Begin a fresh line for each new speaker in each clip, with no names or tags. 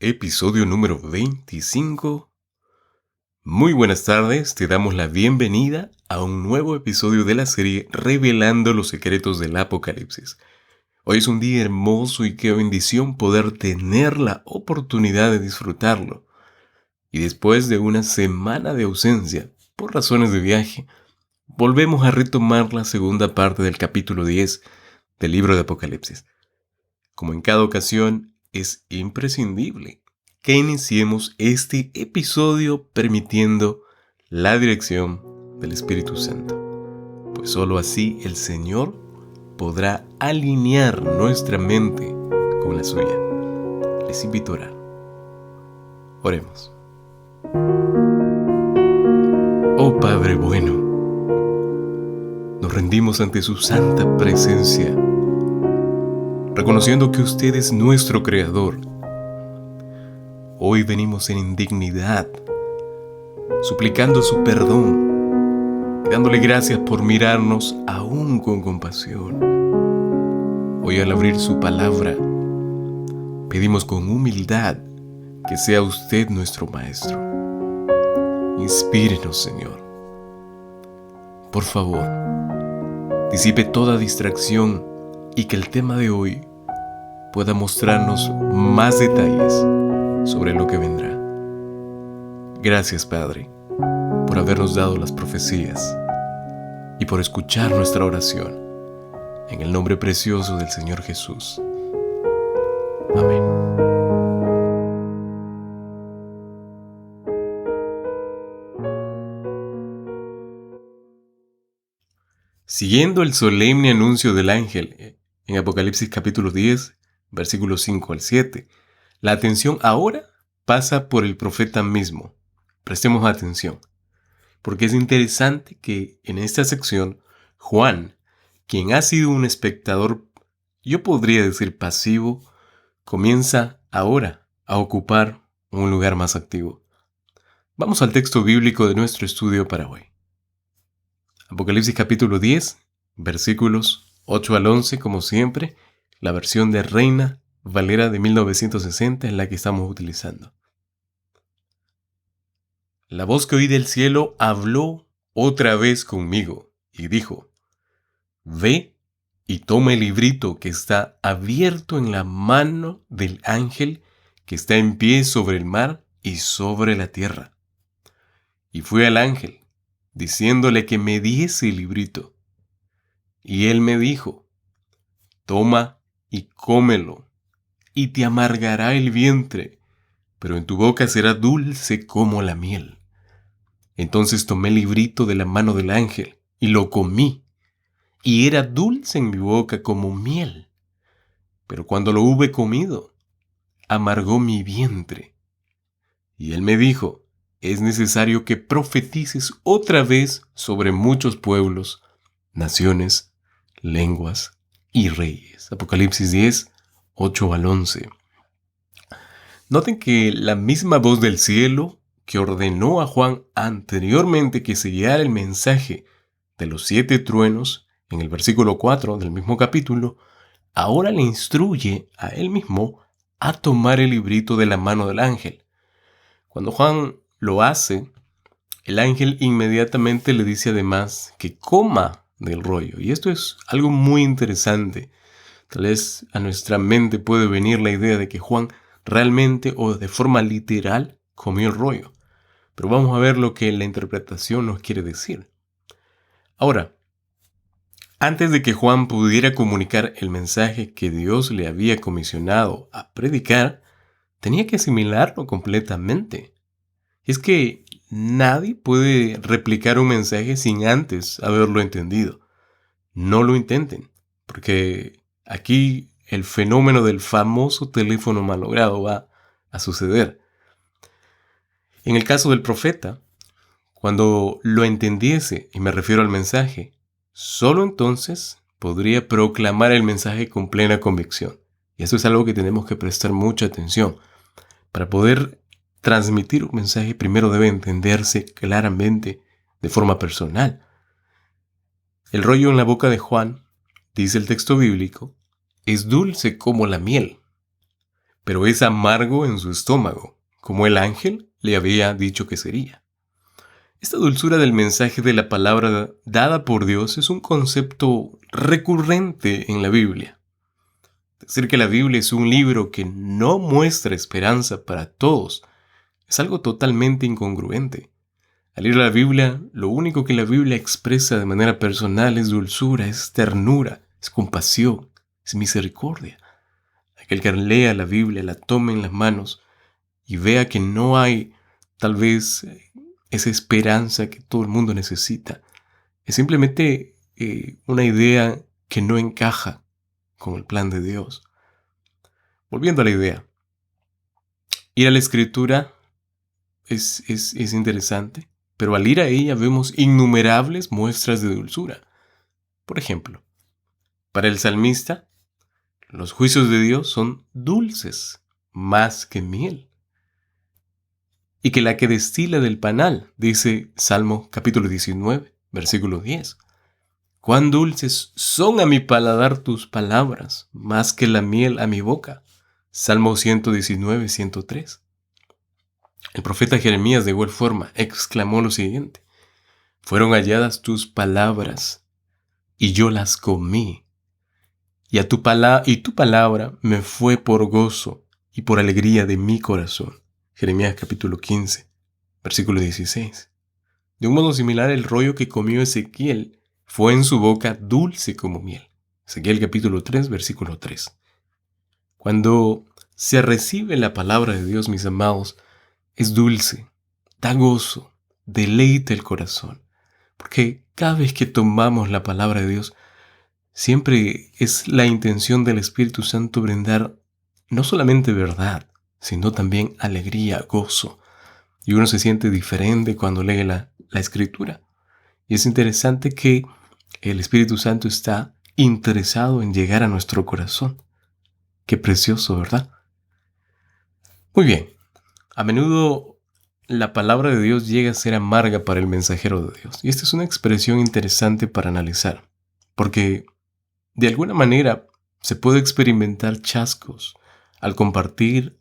episodio número 25. Muy buenas tardes, te damos la bienvenida a un nuevo episodio de la serie Revelando los secretos del Apocalipsis. Hoy es un día hermoso y qué bendición poder tener la oportunidad de disfrutarlo. Y después de una semana de ausencia, por razones de viaje, volvemos a retomar la segunda parte del capítulo 10 del libro de Apocalipsis. Como en cada ocasión, es imprescindible que iniciemos este episodio permitiendo la dirección del Espíritu Santo, pues solo así el Señor podrá alinear nuestra mente con la suya. Les invito a orar. Oremos. Oh Padre bueno, nos rendimos ante su santa presencia, reconociendo que usted es nuestro Creador. Hoy venimos en indignidad, suplicando su perdón, dándole gracias por mirarnos aún con compasión. Hoy al abrir su palabra, pedimos con humildad que sea usted nuestro Maestro. Inspírenos, Señor. Por favor, disipe toda distracción y que el tema de hoy pueda mostrarnos más detalles sobre lo que vendrá. Gracias, Padre, por habernos dado las profecías y por escuchar nuestra oración. En el nombre precioso del Señor Jesús. Amén. Siguiendo el solemne anuncio del ángel en Apocalipsis capítulo 10, versículos 5 al 7, la atención ahora pasa por el profeta mismo. Prestemos atención, porque es interesante que en esta sección, Juan, quien ha sido un espectador, yo podría decir pasivo, comienza ahora a ocupar un lugar más activo. Vamos al texto bíblico de nuestro estudio para hoy. Apocalipsis capítulo 10, versículos 8 al 11, como siempre, la versión de Reina Valera de 1960 es la que estamos utilizando. La voz que oí del cielo habló otra vez conmigo y dijo: Ve y toma el librito que está abierto en la mano del ángel que está en pie sobre el mar y sobre la tierra. Y fui al ángel, diciéndole que me diese el librito. Y él me dijo: Toma y cómelo, y te amargará el vientre, pero en tu boca será dulce como la miel. Entonces tomé el librito de la mano del ángel, y lo comí, y era dulce en mi boca como miel. Pero cuando lo hube comido, amargó mi vientre. Y él me dijo: es necesario que profetices otra vez sobre muchos pueblos, naciones, lenguas y reyes. Apocalipsis 10, 8 al 11. Noten que la misma voz del cielo que ordenó a Juan anteriormente que se guiara el mensaje de los 7 truenos en el versículo 4 del mismo capítulo, ahora le instruye a él mismo a tomar el librito de la mano del ángel. Cuando Juan lo hace, el ángel inmediatamente le dice además que coma del rollo. Y esto es algo muy interesante. Tal vez a nuestra mente puede venir la idea de que Juan realmente o de forma literal comió el rollo. Pero vamos a ver lo que la interpretación nos quiere decir. Ahora, antes de que Juan pudiera comunicar el mensaje que Dios le había comisionado a predicar, tenía que asimilarlo completamente. Es que nadie puede replicar un mensaje sin antes haberlo entendido. No lo intenten, porque aquí el fenómeno del famoso teléfono malogrado va a suceder. En el caso del profeta, cuando lo entendiese, y me refiero al mensaje, solo entonces podría proclamar el mensaje con plena convicción. Y eso es algo que tenemos que prestar mucha atención. Para poder transmitir un mensaje, primero debe entenderse claramente de forma personal. El rollo en la boca de Juan, dice el texto bíblico, es dulce como la miel. pero es amargo en su estómago, como el ángel le había dicho que sería. Esta dulzura del mensaje de la palabra dada por Dios es un concepto recurrente en la Biblia. Decir que la Biblia es un libro que no muestra esperanza para todos es algo totalmente incongruente. Al leer la Biblia, lo único que la Biblia expresa de manera personal es dulzura, es ternura, es compasión, es misericordia. Aquel que lea la Biblia, la tome en las manos y vea que no hay tal vez esa esperanza que todo el mundo necesita. Es simplemente una idea que no encaja con el plan de Dios. Volviendo a la idea, ir a la Escritura es interesante, pero al ir a ella vemos innumerables muestras de dulzura. Por ejemplo, para el salmista, los juicios de Dios son dulces, más que miel. Y que la que destila del panal, dice Salmo capítulo 19, versículo 10. Cuán dulces son a mi paladar tus palabras, más que la miel a mi boca. Salmo 119, 103. El profeta Jeremías de igual forma exclamó lo siguiente: fueron halladas tus palabras, y yo las comí. Y tu palabra me fue por gozo y por alegría de mi corazón. Jeremías capítulo 15, versículo 16. De un modo similar, el rollo que comió Ezequiel fue en su boca dulce como miel. Ezequiel capítulo 3, versículo 3. Cuando se recibe la palabra de Dios, mis amados, es dulce, da gozo, deleita el corazón. Porque cada vez que tomamos la palabra de Dios, siempre es la intención del Espíritu Santo brindar no solamente verdad, sino también alegría, gozo. Y uno se siente diferente cuando lee la Escritura. Y es interesante que el Espíritu Santo está interesado en llegar a nuestro corazón. Qué precioso, ¿verdad? Muy bien. A menudo la palabra de Dios llega a ser amarga para el mensajero de Dios. Y esta es una expresión interesante para analizar. Porque de alguna manera se puede experimentar chascos al compartir,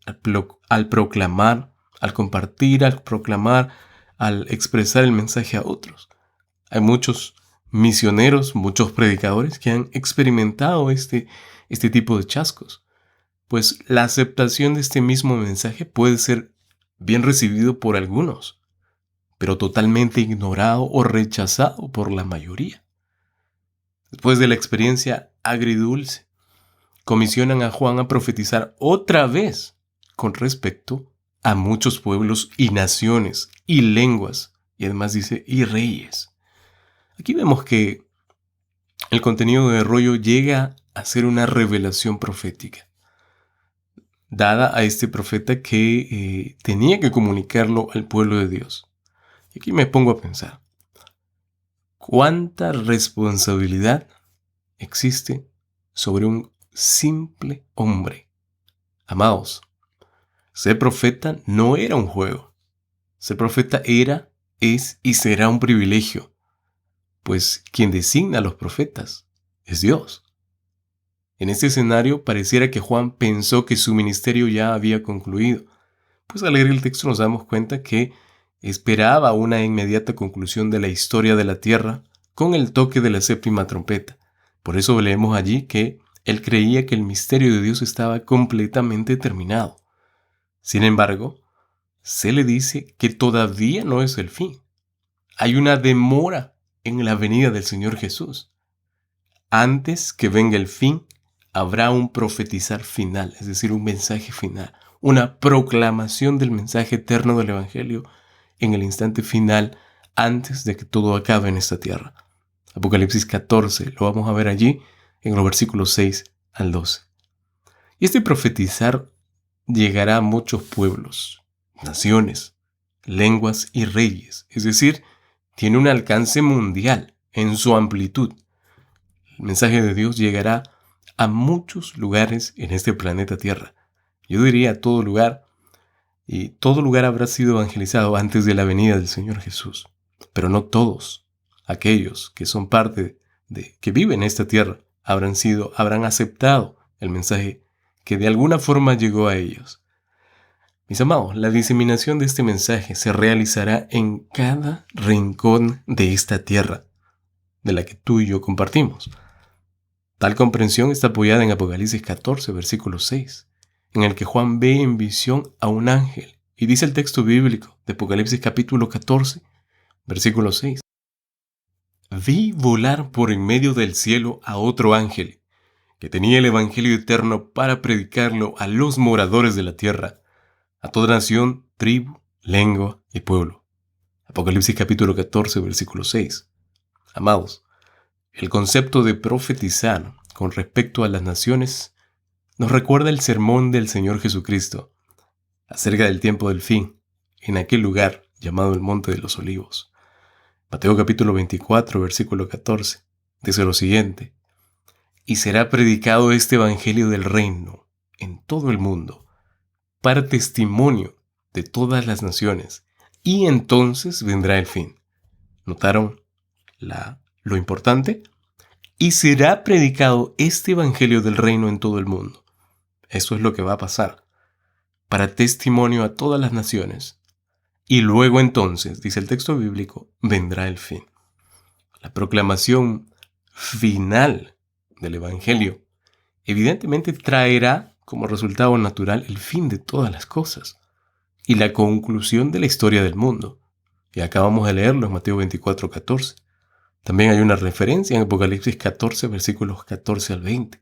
al proclamar, al compartir, al proclamar, al expresar el mensaje a otros. Hay muchos misioneros, muchos predicadores que han experimentado este tipo de chascos. Pues la aceptación de este mismo mensaje puede ser bien recibido por algunos, pero totalmente ignorado o rechazado por la mayoría. Después de la experiencia agridulce, comisionan a Juan a profetizar otra vez con respecto a muchos pueblos y naciones y lenguas, y además dice, y reyes. Aquí vemos que el contenido de rollo llega a ser una revelación profética, dada a este profeta que tenía que comunicarlo al pueblo de Dios. Y aquí me pongo a pensar, ¿cuánta responsabilidad existe sobre un simple hombre? Amados, ser profeta no era un juego. Ser profeta era, es y será un privilegio, pues quien designa a los profetas es Dios. En este escenario pareciera que Juan pensó que su ministerio ya había concluido, pues al leer el texto nos damos cuenta que esperaba una inmediata conclusión de la historia de la tierra con el toque de la séptima trompeta. Por eso leemos allí que él creía que el misterio de Dios estaba completamente terminado. Sin embargo, se le dice que todavía no es el fin. Hay una demora en la venida del Señor Jesús. Antes que venga el fin, habrá un profetizar final, es decir, un mensaje final, una proclamación del mensaje eterno del Evangelio en el instante final, antes de que todo acabe en esta tierra. Apocalipsis 14, lo vamos a ver allí en los versículos 6 al 12. Y este profetizar llegará a muchos pueblos, naciones, lenguas y reyes, es decir, tiene un alcance mundial en su amplitud. El mensaje de Dios llegará a muchos lugares en este planeta Tierra. Yo diría a todo lugar, y todo lugar habrá sido evangelizado antes de la venida del Señor Jesús. Pero no todos aquellos que son parte que viven en esta tierra habrán aceptado el mensaje que de alguna forma llegó a ellos. Mis amados, la diseminación de este mensaje se realizará en cada rincón de esta tierra, de la que tú y yo compartimos. Tal comprensión está apoyada en Apocalipsis 14, versículo 6, en el que Juan ve en visión a un ángel, y dice el texto bíblico de Apocalipsis capítulo 14, versículo 6. Vi volar por en medio del cielo a otro ángel, que tenía el evangelio eterno para predicarlo a los moradores de la tierra, a toda nación, tribu, lengua y pueblo. Apocalipsis capítulo 14, versículo 6. Amados, el concepto de profetizar con respecto a las naciones nos recuerda el sermón del Señor Jesucristo acerca del tiempo del fin, en aquel lugar llamado el Monte de los Olivos. Mateo capítulo 24, versículo 14, dice lo siguiente: y será predicado este evangelio del reino en todo el mundo, para testimonio de todas las naciones, y entonces vendrá el fin. ¿Notaron lo importante? Y será predicado este evangelio del reino en todo el mundo. Eso es lo que va a pasar, para testimonio a todas las naciones. Y luego entonces, dice el texto bíblico, vendrá el fin. La proclamación final del evangelio evidentemente traerá como resultado natural el fin de todas las cosas y la conclusión de la historia del mundo. Y acabamos de leerlo en Mateo 24, 14. También hay una referencia en Apocalipsis 14, versículos 14 al 20.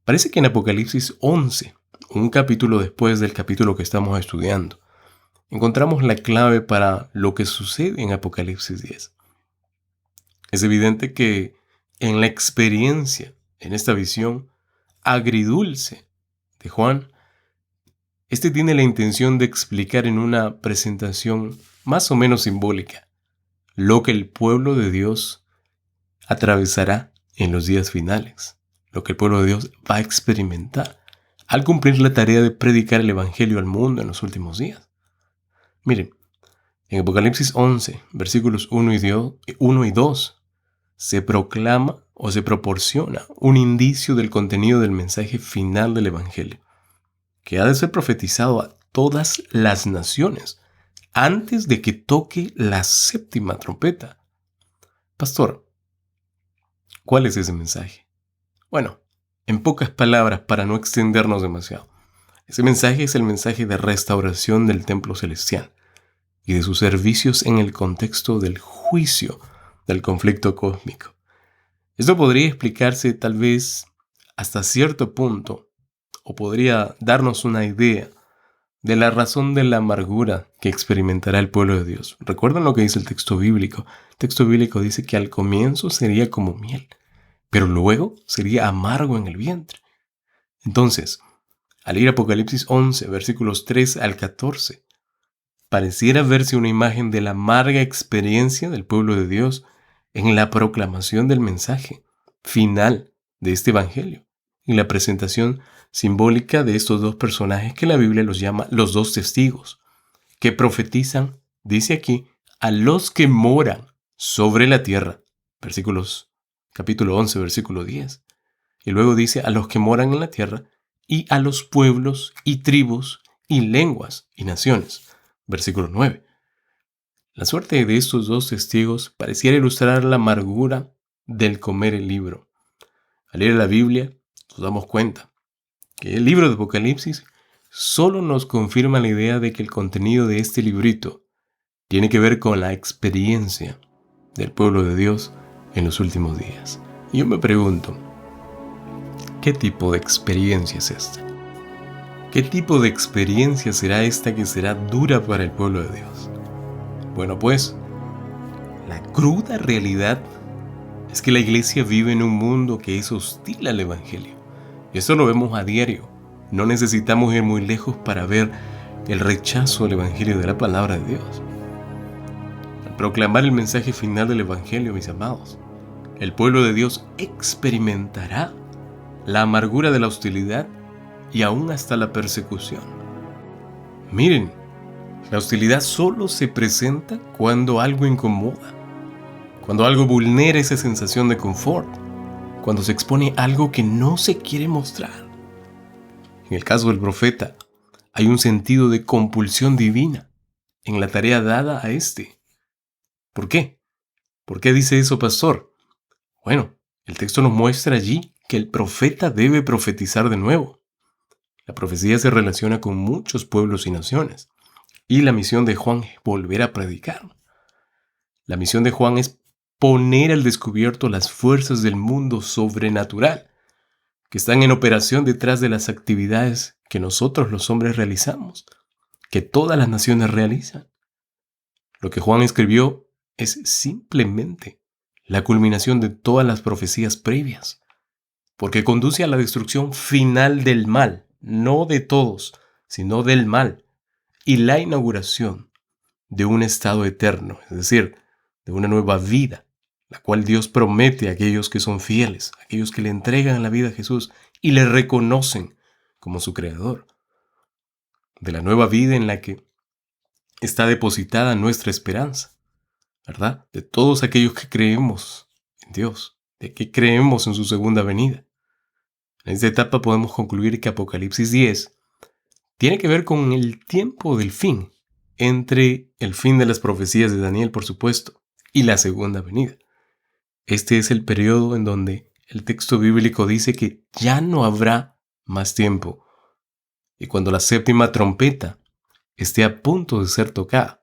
Parece que en Apocalipsis 11, un capítulo después del capítulo que estamos estudiando, encontramos la clave para lo que sucede en Apocalipsis 10. Es evidente que en la experiencia, en esta visión agridulce de Juan, este tiene la intención de explicar en una presentación más o menos simbólica lo que el pueblo de Dios atravesará en los días finales, lo que el pueblo de Dios va a experimentar al cumplir la tarea de predicar el evangelio al mundo en los últimos días. Miren, en Apocalipsis 11, versículos 1 y 2, se proclama o se proporciona un indicio del contenido del mensaje final del evangelio, que ha de ser profetizado a todas las naciones antes de que toque la séptima trompeta. Pastor, ¿cuál es ese mensaje? Bueno, en pocas palabras, para no extendernos demasiado, ese mensaje es el mensaje de restauración del templo celestial y de sus servicios en el contexto del juicio del conflicto cósmico. Esto podría explicarse tal vez hasta cierto punto, o podría darnos una idea de la razón de la amargura que experimentará el pueblo de Dios. ¿Recuerdan lo que dice el texto bíblico? El texto bíblico dice que al comienzo sería como miel, pero luego sería amargo en el vientre. Entonces, al ir a Apocalipsis 11, versículos 3 al 14, pareciera verse una imagen de la amarga experiencia del pueblo de Dios en la proclamación del mensaje final de este evangelio y la presentación simbólica de estos dos personajes que la Biblia los llama los dos testigos, que profetizan, dice aquí, a los que moran sobre la tierra. Capítulo 11, versículo 10. Y luego dice a los que moran en la tierra y a los pueblos y tribus y lenguas y naciones. Versículo 9. La suerte de estos dos testigos pareciera ilustrar la amargura del comer el libro. Al leer la Biblia, nos damos cuenta que el libro de Apocalipsis solo nos confirma la idea de que el contenido de este librito tiene que ver con la experiencia del pueblo de Dios en los últimos días. Y yo me pregunto, ¿qué tipo de experiencia es esta? ¿Qué tipo de experiencia será esta que será dura para el pueblo de Dios? Bueno, pues, la cruda realidad es que la iglesia vive en un mundo que es hostil al evangelio. Y eso lo vemos a diario. No necesitamos ir muy lejos para ver el rechazo al evangelio de la palabra de Dios. Al proclamar el mensaje final del evangelio, mis amados, el pueblo de Dios experimentará la amargura de la hostilidad y aún hasta la persecución. Miren, la hostilidad solo se presenta cuando algo incomoda, cuando algo vulnera esa sensación de confort, cuando se expone algo que no se quiere mostrar. En el caso del profeta, hay un sentido de compulsión divina en la tarea dada a este. ¿Por qué? ¿Por qué dice eso, pastor? Bueno, el texto nos muestra allí que el profeta debe profetizar de nuevo. La profecía se relaciona con muchos pueblos y naciones. Y la misión de Juan es volver a predicar. La misión de Juan es poner al descubierto las fuerzas del mundo sobrenatural que están en operación detrás de las actividades que nosotros los hombres realizamos, que todas las naciones realizan. Lo que Juan escribió es simplemente la culminación de todas las profecías previas, porque conduce a la destrucción final del mal, no de todos, sino del mal, y la inauguración de un estado eterno, es decir, de una nueva vida, la cual Dios promete a aquellos que son fieles, a aquellos que le entregan la vida a Jesús y le reconocen como su creador, de la nueva vida en la que está depositada nuestra esperanza, ¿verdad? De todos aquellos que creemos en Dios, de que creemos en su segunda venida. En esta etapa podemos concluir que Apocalipsis 10 tiene que ver con el tiempo del fin, entre el fin de las profecías de Daniel, por supuesto, y la segunda venida. Este es el periodo en donde el texto bíblico dice que ya no habrá más tiempo. Y cuando la séptima trompeta esté a punto de ser tocada,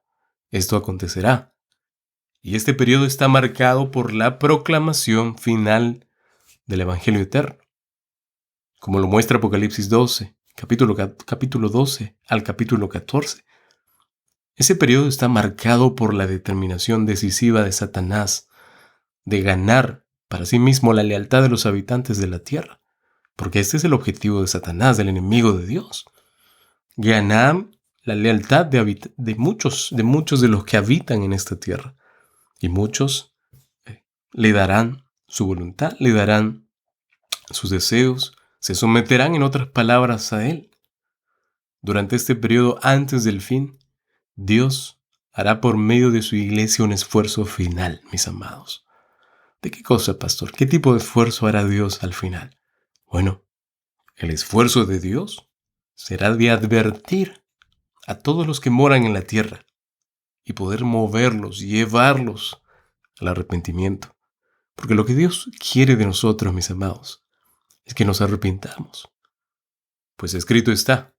esto acontecerá. Y este periodo está marcado por la proclamación final del Evangelio eterno, como lo muestra Apocalipsis 12, capítulo 12 al capítulo 14. Ese periodo está marcado por la determinación decisiva de Satanás de ganar para sí mismo la lealtad de los habitantes de la tierra, porque este es el objetivo de Satanás, del enemigo de Dios. Ganar la lealtad de muchos de los que habitan en esta tierra. Y muchos le darán su voluntad, le darán sus deseos, se someterán, en otras palabras, a Él. Durante este periodo antes del fin, Dios hará por medio de su iglesia un esfuerzo final, mis amados. ¿De qué cosa, pastor? ¿Qué tipo de esfuerzo hará Dios al final? Bueno, el esfuerzo de Dios será de advertir a todos los que moran en la tierra y poder moverlos, llevarlos al arrepentimiento. Porque lo que Dios quiere de nosotros, mis amados, es que nos arrepintamos. Pues escrito está,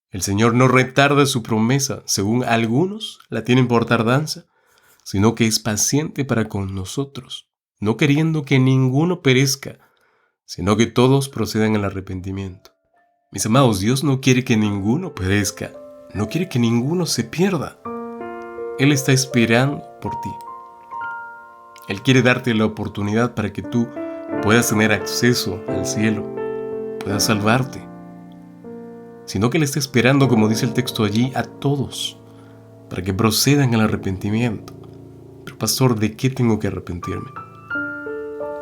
el Señor no retarda su promesa, según algunos la tienen por tardanza, sino que es paciente para con nosotros, no queriendo que ninguno perezca, sino que todos procedan al arrepentimiento. Mis amados, Dios no quiere que ninguno perezca, no quiere que ninguno se pierda. Él está esperando por ti. Él quiere darte la oportunidad para que tú puedas tener acceso al cielo, puedas salvarte. Sino que Él está esperando, como dice el texto allí, a todos, para que procedan al arrepentimiento. Pero pastor, ¿de qué tengo que arrepentirme?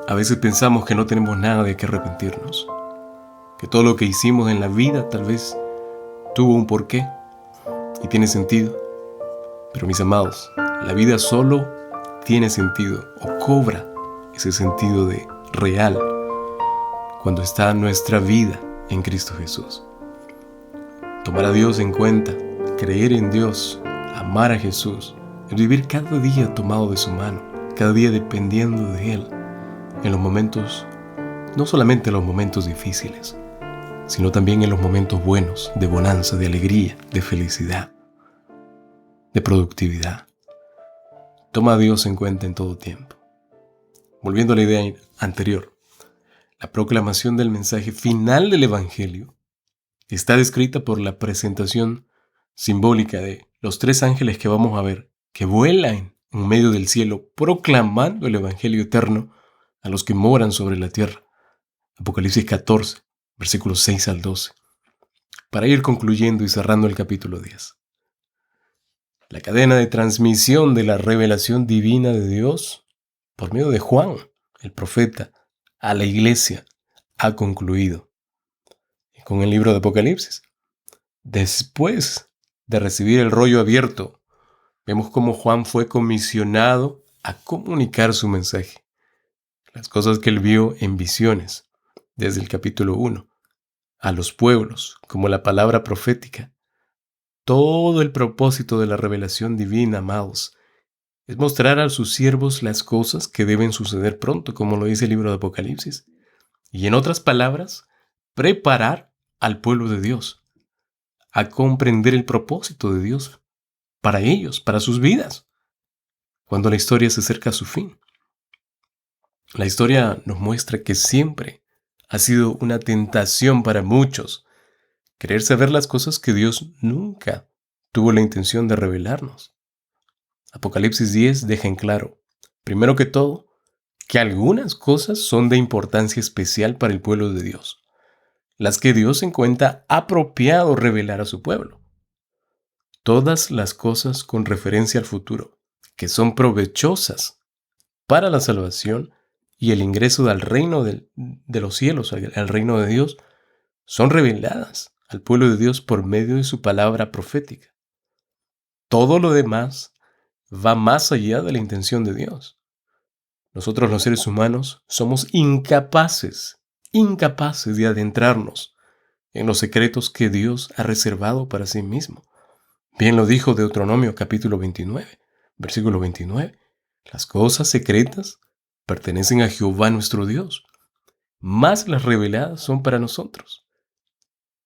A veces pensamos que no tenemos nada de qué arrepentirnos, que todo lo que hicimos en la vida tal vez tuvo un porqué y tiene sentido. Pero mis amados, la vida solo tiene sentido o cobra ese sentido de real cuando está nuestra vida en Cristo Jesús. Tomar a Dios en cuenta, creer en Dios, amar a Jesús, es vivir cada día tomado de su mano, cada día dependiendo de Él, en los momentos, no solamente en los momentos difíciles, sino también en los momentos buenos, de bonanza, de alegría, de felicidad, de productividad. Toma a Dios en cuenta en todo tiempo. Volviendo a la idea anterior, la proclamación del mensaje final del Evangelio está descrita por la presentación simbólica de los 3 ángeles que vamos a ver, que vuelan en medio del cielo proclamando el Evangelio eterno a los que moran sobre la tierra. Apocalipsis 14, versículos 6 al 12. Para ir concluyendo y cerrando el capítulo 10. La cadena de transmisión de la revelación divina de Dios por medio de Juan, el profeta, a la iglesia, ha concluido. Y con el libro de Apocalipsis, después de recibir el rollo abierto, vemos cómo Juan fue comisionado a comunicar su mensaje, las cosas que él vio en visiones, desde el capítulo 1 a los pueblos, como la palabra profética. Todo el propósito de la revelación divina, amados, es mostrar a sus siervos las cosas que deben suceder pronto, como lo dice el libro de Apocalipsis. Y en otras palabras, preparar al pueblo de Dios a comprender el propósito de Dios para ellos, para sus vidas, cuando la historia se acerca a su fin. La historia nos muestra que siempre ha sido una tentación para muchos querer saber las cosas que Dios nunca tuvo la intención de revelarnos. Apocalipsis 10 deja en claro, primero que todo, que algunas cosas son de importancia especial para el pueblo de Dios, las que Dios encuentra apropiado revelar a su pueblo. Todas las cosas con referencia al futuro, que son provechosas para la salvación y el ingreso al reino de los cielos, al reino de Dios, son reveladas al pueblo de Dios por medio de su palabra profética. Todo lo demás va más allá de la intención de Dios. Nosotros los seres humanos somos incapaces de adentrarnos en los secretos que Dios ha reservado para sí mismo. Bien lo dijo Deuteronomio capítulo 29, versículo 29. Las cosas secretas pertenecen a Jehová nuestro Dios, más las reveladas son para nosotros.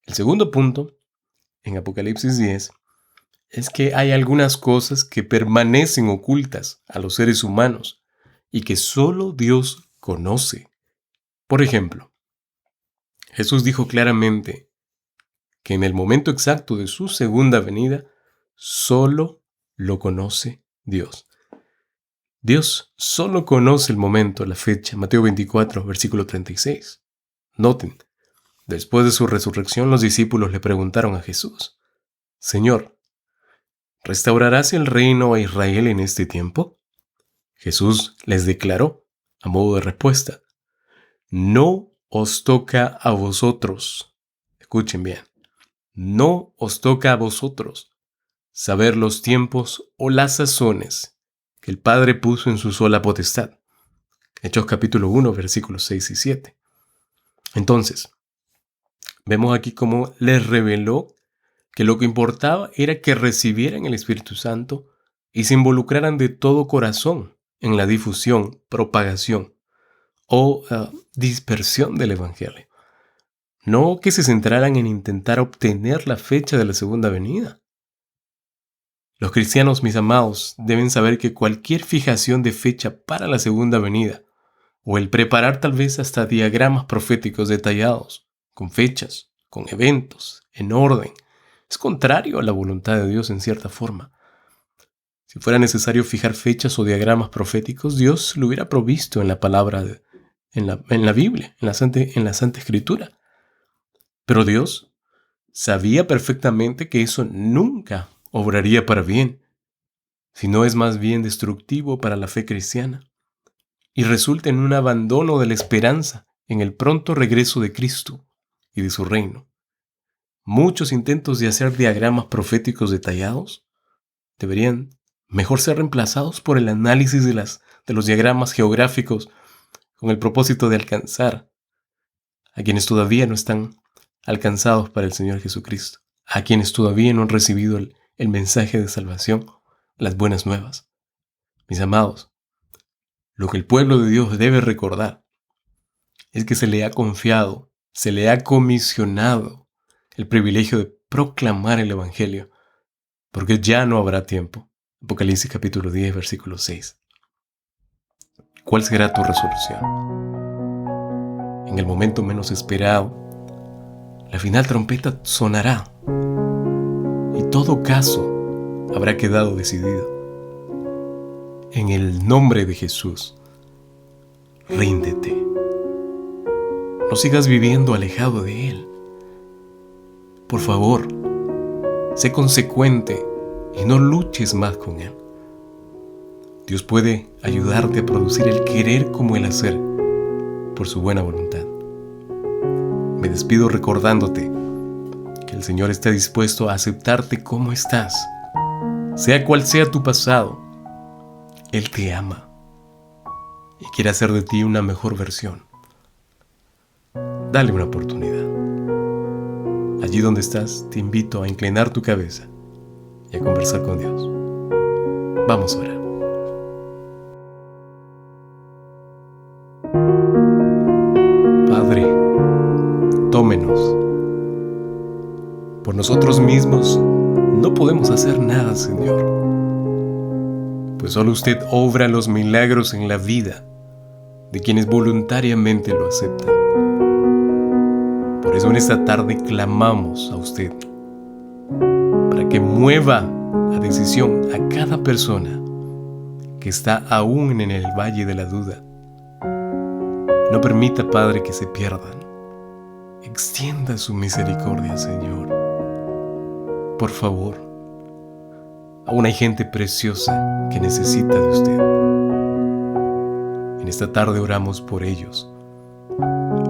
El segundo punto, en Apocalipsis 10, es que hay algunas cosas que permanecen ocultas a los seres humanos y que solo Dios conoce. Por ejemplo, Jesús dijo claramente que en el momento exacto de su segunda venida, solo lo conoce Dios. Dios solo conoce el momento, la fecha. Mateo 24, versículo 36. Noten, después de su resurrección, los discípulos le preguntaron a Jesús, Señor, ¿restaurarás el reino a Israel en este tiempo? Jesús les declaró, a modo de respuesta, no os toca a vosotros. Escuchen bien, no os toca a vosotros saber los tiempos o las sazones que el Padre puso en su sola potestad. Hechos capítulo 1, versículos 6 y 7. Entonces, vemos aquí cómo les reveló que lo que importaba era que recibieran el Espíritu Santo y se involucraran de todo corazón en la difusión, propagación o dispersión del Evangelio. No que se centraran en intentar obtener la fecha de la segunda venida. Los cristianos, mis amados, deben saber que cualquier fijación de fecha para la segunda venida, o el preparar tal vez hasta diagramas proféticos detallados, con fechas, con eventos, en orden, es contrario a la voluntad de Dios en cierta forma. Si fuera necesario fijar fechas o diagramas proféticos, Dios lo hubiera provisto en la palabra, en la Biblia, en la Santa Escritura. Pero Dios sabía perfectamente que eso nunca obraría para bien, sino es más bien destructivo para la fe cristiana, y resulta en un abandono de la esperanza en el pronto regreso de Cristo y de su reino. Muchos intentos de hacer diagramas proféticos detallados deberían mejor ser reemplazados por el análisis de los diagramas geográficos con el propósito de alcanzar a quienes todavía no están alcanzados para el Señor Jesucristo, a quienes todavía no han recibido el mensaje de salvación, las buenas nuevas. Mis amados, lo que el pueblo de Dios debe recordar es que se le ha confiado, se le ha comisionado el privilegio de proclamar el Evangelio, porque ya no habrá tiempo. Apocalipsis capítulo 10, versículo 6. ¿Cuál será tu resolución? En el momento menos esperado, la final trompeta sonará y todo caso habrá quedado decidido. En el nombre de Jesús, ríndete. No sigas viviendo alejado de Él. Por favor, sé consecuente y no luches más con Él. Dios puede ayudarte a producir el querer como el hacer por su buena voluntad. Me despido recordándote que el Señor está dispuesto a aceptarte como estás. Sea cual sea tu pasado, Él te ama y quiere hacer de ti una mejor versión. Dale una oportunidad. allí donde estás, te invito a inclinar tu cabeza y a conversar con Dios. Vamos a orar. Padre, tómenos. Por nosotros mismos no podemos hacer nada, Señor, pues solo usted obra los milagros en la vida de quienes voluntariamente lo aceptan. Por eso en esta tarde clamamos a usted para que mueva a decisión a cada persona que está aún en el valle de la duda. No permita, Padre, que se pierdan. Extienda su misericordia, Señor. Por favor, aún hay gente preciosa que necesita de usted. En esta tarde oramos por ellos,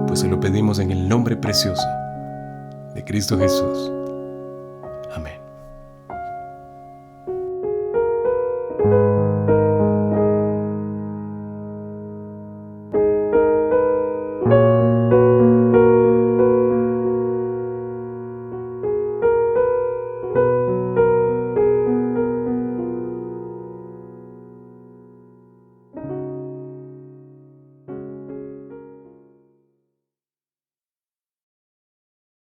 pues se lo pedimos en el nombre precioso de Cristo Jesús.